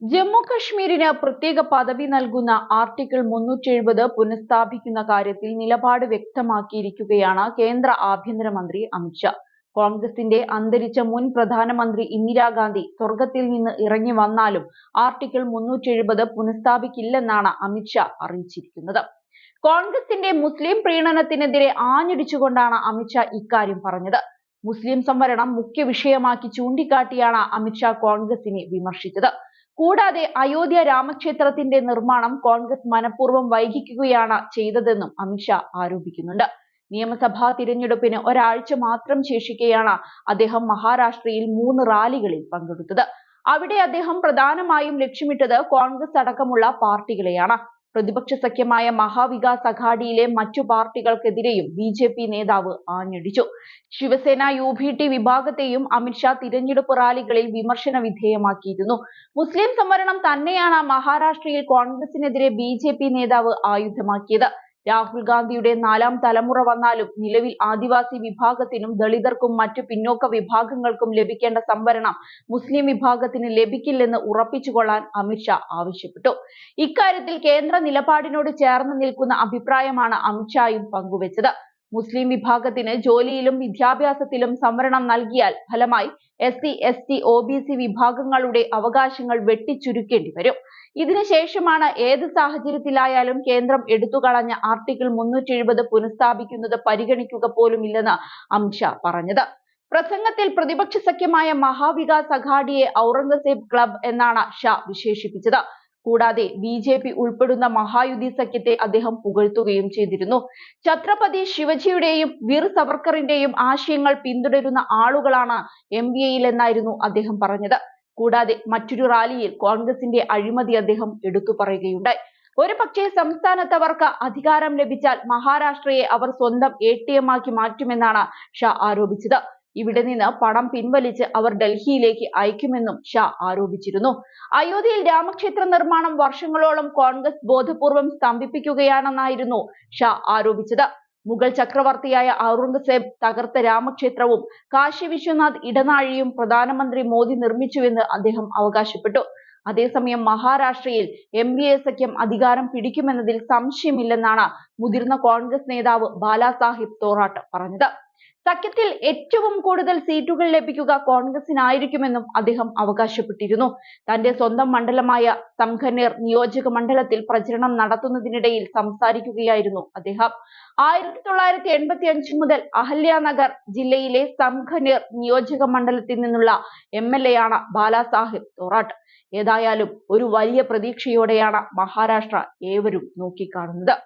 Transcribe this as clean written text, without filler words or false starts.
ജമ്മു കശ്മീരിന് പ്രത്യേക പദവി നൽകുന്ന ആർട്ടിക്കിൾ 370 പുനഃസ്ഥാപിക്കുന്ന കാര്യത്തിൽ നിലപാട് വ്യക്തമാക്കിയിരിക്കുകയാണ് കേന്ദ്ര ആഭ്യന്തരമന്ത്രി അമിത്ഷാ. കോൺഗ്രസിന്റെ അന്തരിച്ച മുൻ പ്രധാനമന്ത്രി ഇന്ദിരാഗാന്ധി സ്വർഗത്തിൽ നിന്ന് ഇറങ്ങി വന്നാലും ആർട്ടിക്കിൾ 370 പുനഃസ്ഥാപിക്കില്ലെന്നാണ് അമിത്ഷാ അറിയിച്ചിരിക്കുന്നത്. കോൺഗ്രസിന്റെ മുസ്ലിം പ്രീണനത്തിനെതിരെ ആഞ്ഞടിച്ചുകൊണ്ടാണ് അമിത്ഷാ ഇക്കാര്യം പറഞ്ഞത്. മുസ്ലിം സംവരണം മുഖ്യ വിഷയമാക്കി ചൂണ്ടിക്കാട്ടിയാണ് അമിത്ഷാ കോൺഗ്രസിനെ വിമർശിച്ചത്. കൂടാതെ അയോധ്യ രാമക്ഷേത്രത്തിന്റെ നിർമ്മാണം കോൺഗ്രസ് മനഃപൂർവ്വം വൈകിക്കുകയാണ് ചെയ്തതെന്നും അമിത്ഷാ ആരോപിക്കുന്നുണ്ട്. നിയമസഭാ തിരഞ്ഞെടുപ്പിന് ഒരാഴ്ച മാത്രം ശേഷിക്കെയാണ് അദ്ദേഹം മഹാരാഷ്ട്രയിൽ 3 റാലികളിൽ പങ്കെടുത്തത്. അവിടെ അദ്ദേഹം പ്രധാനമായും ലക്ഷ്യമിട്ടത് കോൺഗ്രസ് അടക്കമുള്ള പാർട്ടികളെയാണ്. പ്രതിപക്ഷ സഖ്യമായ മഹാവികാസ് അഘാഡിയിലെ മറ്റു പാർട്ടികൾക്കെതിരെയും ബി.ജെ.പി. നേതാവ് ആഞ്ഞടിച്ചു. ശിവസേന യു.ബി.ടി വിഭാഗത്തെയും അമിത്ഷാ തിരഞ്ഞെടുപ്പ് റാലികളിൽ വിമർശന വിധേയമാക്കിയിരുന്നു. മുസ്ലിം സംവരണം തന്നെയാണ് മഹാരാഷ്ട്രയിൽ കോൺഗ്രസിനെതിരെ ബി.ജെ.പി. നേതാവ് ആയുധമാക്കിയത്. രാഹുൽ ഗാന്ധിയുടെ 4ാം തലമുറ വന്നാലും നിലവിൽ ആദിവാസി വിഭാഗത്തിനും ദളിതർക്കും മറ്റു പിന്നോക്ക വിഭാഗങ്ങൾക്കും ലഭിക്കേണ്ട സംവരണം മുസ്ലിം വിഭാഗത്തിന് ലഭിക്കില്ലെന്ന് ഉറപ്പിച്ചുകൊള്ളാൻ അമിത്ഷാ ആവശ്യപ്പെട്ടു. ഇക്കാര്യത്തിൽ കേന്ദ്ര നിലപാടിനോട് ചേർന്ന് നിൽക്കുന്ന അഭിപ്രായമാണ് അമിത്ഷായും പങ്കുവച്ചത്. മുസ്ലിം വിഭാഗത്തിന് ജോലിയിലും വിദ്യാഭ്യാസത്തിലും സംവരണം നൽകിയാൽ ഫലമായി എസ്.സി, എസ്.ടി, ഒ.ബി.സി വിഭാഗങ്ങളുടെ അവകാശങ്ങൾ വെട്ടിച്ചുരുക്കേണ്ടി വരും. ഇതിനുശേഷമാണ് ഏത് സാഹചര്യത്തിലായാലും കേന്ദ്രം എടുത്തുകളഞ്ഞ ആർട്ടിക്കിൾ 370 പുനഃസ്ഥാപിക്കുന്നത് പരിഗണിക്കുക പോലുമില്ലെന്ന് അമിത്ഷാ പറഞ്ഞത്. പ്രസംഗത്തിൽ പ്രതിപക്ഷ സഖ്യമായ മഹാവികാസ് അഘാഡിയെ ഔറംഗസേബ് ക്ലബ് എന്നാണ് ഷാ വിശേഷിപ്പിച്ചത്. കൂടാതെ ബി.ജെ.പി. ഉൾപ്പെടുന്ന മഹായുതി സഖ്യത്തെ അദ്ദേഹം പുകഴ്ത്തുകയും ചെയ്തിരുന്നു. ഛത്രപതി ശിവജിയുടെയും വീർ സവർക്കറിന്റെയും ആശയങ്ങൾ പിന്തുടരുന്ന ആളുകളാണ് എം.വി.യിലെന്നായിരുന്നു അദ്ദേഹം പറഞ്ഞത്. കൂടാതെ മറ്റൊരു റാലിയിൽ കോൺഗ്രസിന്റെ അഴിമതി അദ്ദേഹം എടുത്തു പറയുകയുണ്ടായി. ഒരുപക്ഷേ സംസ്ഥാനത്തവർക്ക് അധികാരം ലഭിച്ചാൽ മഹാരാഷ്ട്രയെ അവർ സ്വന്തം എ.ടി.എം.ആക്കി മാറ്റുമെന്നാണ് ഷാ ആരോപിച്ചത്. ഇവിടെ നിന്ന് പണം പിൻവലിച്ച് അവർ ഡൽഹിയിലേക്ക് അയക്കുമെന്നും ഷാ ആരോപിച്ചിരുന്നു. അയോധ്യയിൽ രാമക്ഷേത്ര നിർമ്മാണം വർഷങ്ങളോളം കോൺഗ്രസ് ബോധപൂർവം സ്തംഭിപ്പിക്കുകയാണെന്നായിരുന്നു ഷാ ആരോപിച്ചത്. മുഗൾ ചക്രവർത്തിയായ ഔറംഗസേബ് തകർത്ത രാമക്ഷേത്രവും കാശി വിശ്വനാഥ് ഇടനാഴിയും പ്രധാനമന്ത്രി മോദി നിർമ്മിച്ചുവെന്ന് അദ്ദേഹം അവകാശപ്പെട്ടു. അതേസമയം മഹാരാഷ്ട്രയിൽ എം.വി.എ സഖ്യം അധികാരം പിടിക്കുമെന്നതിൽ സംശയമില്ലെന്നാണ് മുതിർന്ന കോൺഗ്രസ് നേതാവ് ബാലാസാഹിബ് തോറാട്ട് പറഞ്ഞത്. സഖ്യത്തിൽ ഏറ്റവും കൂടുതൽ സീറ്റുകൾ ലഭിക്കുക കോൺഗ്രസിനായിരിക്കുമെന്നും അദ്ദേഹം അവകാശപ്പെട്ടിരുന്നു. തന്റെ സ്വന്തം മണ്ഡലമായ സംഖനേർ നിയോജക മണ്ഡലത്തിൽ പ്രചരണം നടത്തുന്നതിനിടയിൽ സംസാരിക്കുകയായിരുന്നു അദ്ദേഹം. 1985 മുതൽ അഹല്യാനഗർ ജില്ലയിലെ സംഖനേർ നിയോജക മണ്ഡലത്തിൽ നിന്നുള്ള എം.എൽ.എ. ആണ് ബാലാസാഹിബ് തോറാട്ട്. ഏതായാലും ഒരു വലിയ പ്രതീക്ഷയോടെയാണ് മഹാരാഷ്ട്ര ഏവരും നോക്കിക്കാണുന്നത്.